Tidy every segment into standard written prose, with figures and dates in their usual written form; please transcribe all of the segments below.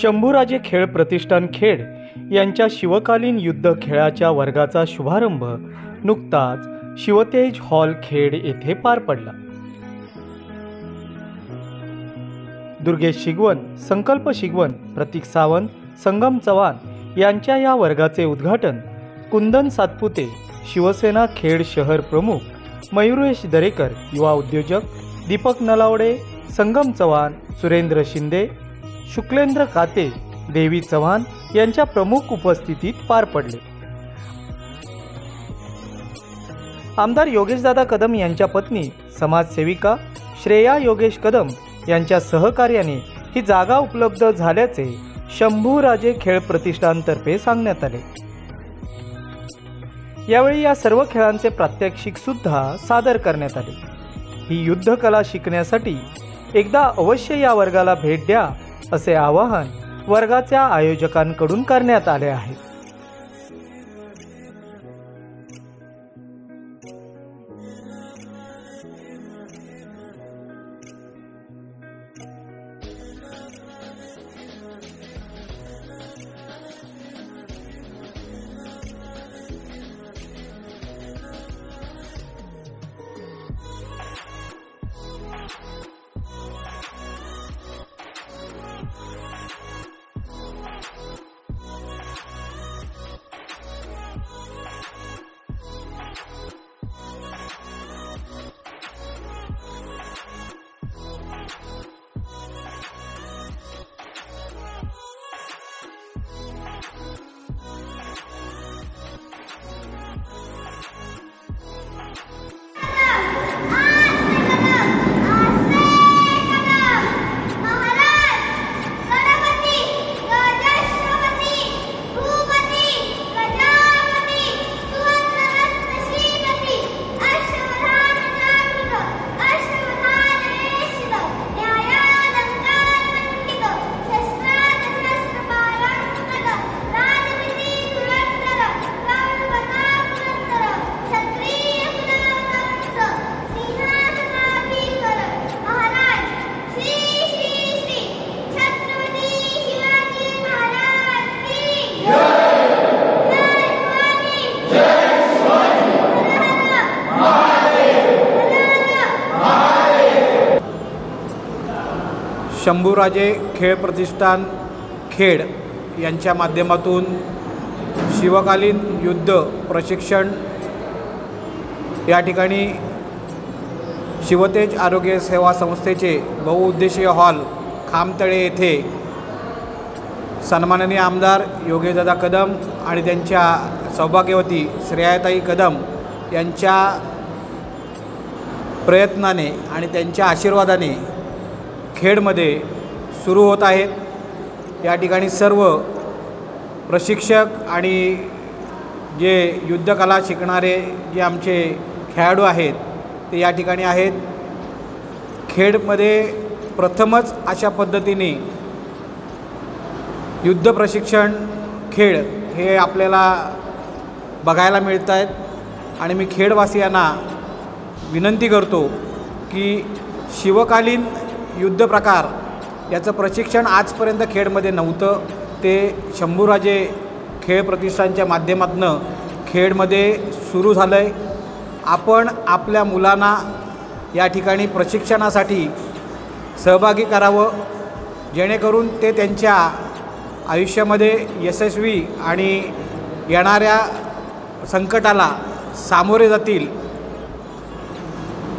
शंभूराजे खेळ प्रतिष्ठान खेड यांच्या शिवकालीन युद्ध खेळाच्या वर्गाचा शुभारंभ नुकताच शिवतेज हॉल खेड येथे पार पडला। दुर्गेश शिगवन, संकल्प शिगवन, प्रतीक सावंत, संगम चव्हाण यांच्या या वर्गाचे उद्घाटन कुंदन सातपुते, शिवसेना खेड शहर प्रमुख, मयुरेश दरेकर युवा उद्योजक, दीपक नलावडे, संगम चव्हाण, सुरेंद्र शिंदे, शुक्लेंद्र काते, देवी चव्हाण यांच्या प्रमुख उपस्थितीत पार पडले। आमदार योगेशदादा कदम यांच्या पत्नी समाजसेविका श्रेया योगेश कदम यांच्या सहकार्याने ही जागा उपलब्ध झाल्याचे शंभूराजे खेळ प्रतिष्ठानतर्फे सांगण्यात आले। यावेळी या सर्व खेळांचे प्रात्यक्षिक सुद्धा सादर करण्यात आले। ही युद्ध कला शिकण्यासाठी एकदा अवश्य या वर्गाला भेट द्या असे आवाहन वर्गाच्या आयोजकांकडून करण्यात आले आहे। शंभूराजे खेळ प्रतिष्ठान खेड यांच्या माध्यमातून शिवकालीन युद्ध प्रशिक्षण या ठिकाणी शिवतेज आरोग्य सेवा संस्थेचे बहुउद्देशीय हॉल खामतळे येथे सन्माननीय आमदार योगेशदादा कदम आणि त्यांच्या सौभाग्यवती श्रेयाताई कदम यांच्या प्रयत्नाने आणि त्यांच्या आशीर्वादाने खेडमध्ये सुरू होत आहेत। या ठिकाणी सर्व प्रशिक्षक आणि जे युद्धकला शिकणारे जे आमचे खेळाडू आहेत ते या ठिकाणी आहेत। खेडमध्ये प्रथमच अशा पद्धतीने युद्ध प्रशिक्षण खेळ हे आपल्याला बघायला मिळत आहेत आणि मी खेडवासियांना विनंती करतो की शिवकालीन युद्ध प्रकार याचं प्रशिक्षण आजपर्यंत खेडमध्ये नव्हतं, ते शंभूराजे खेळ प्रतिष्ठानच्या माध्यमातून खेडमध्ये सुरू झालं आहे। आपण आपल्या मुलांना या ठिकाणी प्रशिक्षणासाठी सहभागी करावं, जेणेकरून ते त्यांच्या आयुष्यामध्ये यशस्वी आणि येणाऱ्या संकटाला सामोरे जातील।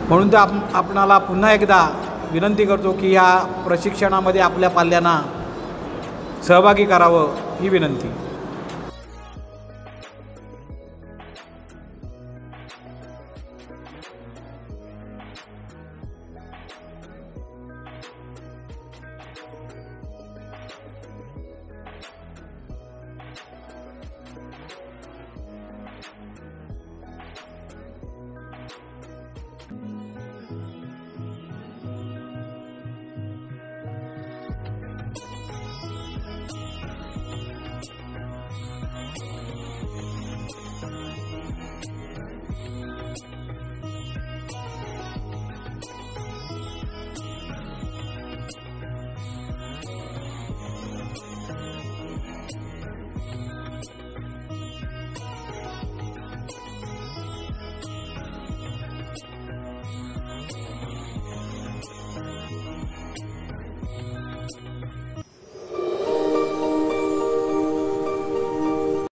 म्हणून तर आपणाला पुन्हा एकदा विनंती करतो की या प्रशिक्षणामध्ये आपल्या पाल्यांना सहभागी करावं ही विनंती।